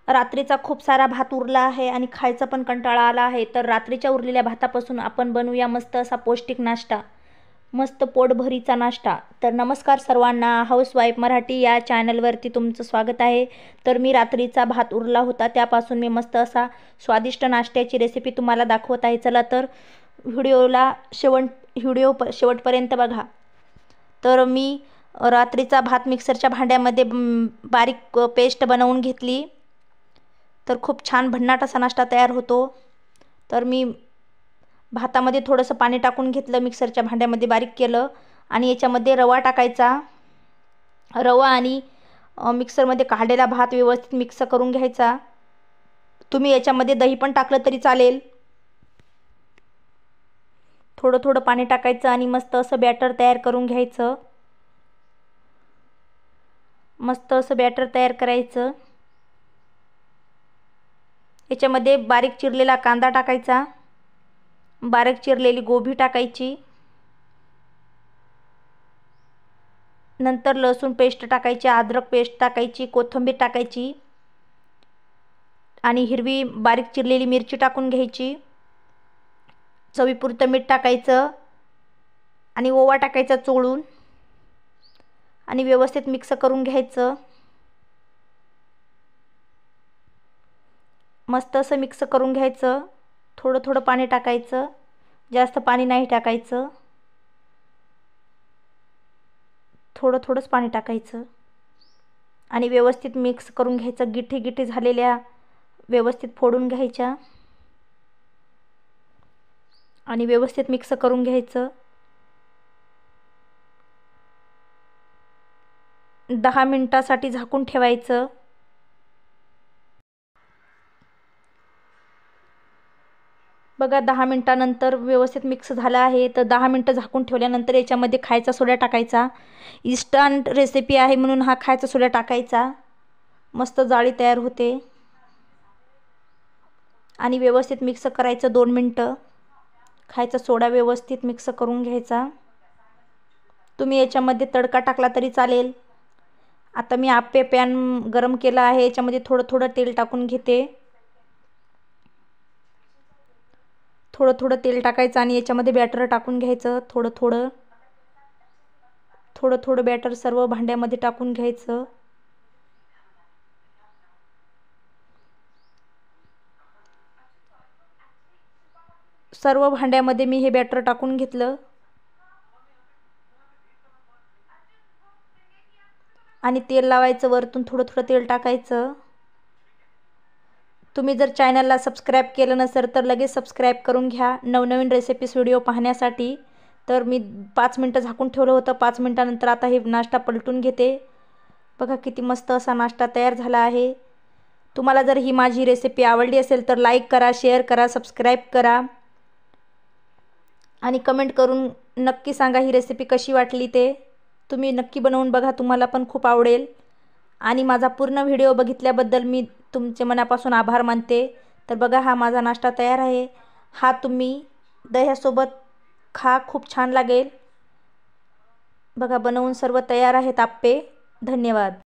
रात्रीचा खूप सारा भात उरला आहे आणि खायचा पण कंटाळा आला आहे, तर रात्रीच्या उरलेल्या भातापासून आपण बनवूया मस्त असा पौष्टिक नाश्ता, मस्त पोटभरीचा नाश्ता. तर नमस्कार सर्वांना, हाऊसवाईफ मराठी या चॅनलवरती तुमचं स्वागत आहे. तर मी रात्रीचा भात उरला होता, त्यापासून मी मस्त असा स्वादिष्ट नाश्त्याची रेसिपी तुम्हाला दाखवत आहे. चला तर व्हिडिओ शेवटपर्यंत बघा. तर मी रात्रीचा भात मिक्सरच्या भांड्यामध्ये बारीक पेस्ट बनवून घेतली, तर खूप छान भन्नाट असा नाश्ता तयार होतो. तर मी भातामध्ये थोडंसं पाणी टाकून घेतलं, मिक्सरच्या भांड्यामध्ये बारीक केलं आणि याच्यामध्ये रवा टाकायचा. रवा आणि मिक्सरमध्ये काढलेला भात व्यवस्थित मिक्स करून घ्यायचा. तुम्ही याच्यामध्ये दही पण टाकलं तरी चालेल. थोडं थोडं पाणी टाकायचं आणि मस्त असं बॅटर तयार करून घ्यायचं. मस्त असं बॅटर तयार करायचं. याच्यामध्ये बारीक चिरलेला कांदा टाकायचा, बारीक चिरलेली गोबी टाकायची, नंतर लसूण पेस्ट टाकायची, अद्रक पेस्ट टाकायची, कोथिंबीर टाकायची आणि हिरवी बारीक चिरलेली मिरची टाकून घ्यायची. चवीपुरतं मीठ टाकायचं आणि ओवा टाकायचा चोळून आणि व्यवस्थित मिक्स करून घ्यायचं. मस्त असं मिक्स करून घ्यायचं. थोडं थोडं पाणी टाकायचं, जास्त पाणी नाही टाकायचं, थोडं थोडंच पाणी टाकायचं आणि व्यवस्थित मिक्स करून घ्यायचं. गिठी गिठी झालेल्या व्यवस्थित फोडून घ्यायच्या आणि व्यवस्थित मिक्स करून घ्यायचं. 10 मिनिटासाठी झाकून ठेवायचं. बघा 10 मिनिटानंतर व्यवस्थित मिक्स झालं आहे. तर 10 मिनिटं झाकून ठेवल्यानंतर याच्यामध्ये खायचा सोडा टाकायचा. इन्स्टंट रेसिपी आहे म्हणून हा खायचा सोडा टाकायचा. मस्त जाळी तयार होते आणि व्यवस्थित मिक्स करायचं 2 मिनिटं. खायचा सोडा व्यवस्थित मिक्स करून घ्यायचा. तुम्ही याच्यामध्ये तडका टाकला तरी चालेल. आता मी आप्पे पॅन गरम केला आहे, याच्यामध्ये थोडं थोडं तेल टाकून घेते. थोडं थोडं तेल टाकायचं आणि याच्यामध्ये बॅटर टाकून घ्यायचं. थोडं थोडं बॅटर सर्व भांड्यामध्ये टाकून घ्यायचं. सर्व भांड्यामध्ये मी हे बॅटर टाकून घेतलं आणि तेल लावायचं. वरतून थोडं थोडं तेल टाकायचं. तुम्ही जर चॅनलला सबस्क्राईब केलं नसेल तर लगेच सबस्क्राईब करून घ्या नवनवीन रेसिपीज व्हिडिओ पाहण्यासाठी. तर मी 5 मिनिटं झाकून ठेवलं होतं. 5 मिनिटानंतर आता हे नाश्ता पलटून घेते. बघा किती मस्त असा नाश्ता तयार झाला आहे. तुम्हाला जर ही माझी रेसिपी आवडली असेल तर लाईक करा, शेअर करा, सबस्क्राईब करा आणि कमेंट करून नक्की सांगा ही रेसिपी कशी वाटली ते. तुम्ही नक्की बनवून बघा, तुम्हाला पण खूप आवडेल. आणि माझा पूर्ण व्हिडिओ बघितल्याबद्दल मी तुमचे मनापासून आभार मानते. तर बघा हा माझा नाश्ता तयार आहे. हा तुम्ही दह्यासोबत खा, खूप छान लागेल. बघा बनवून सर्व तयार आहेत आप्पे. धन्यवाद.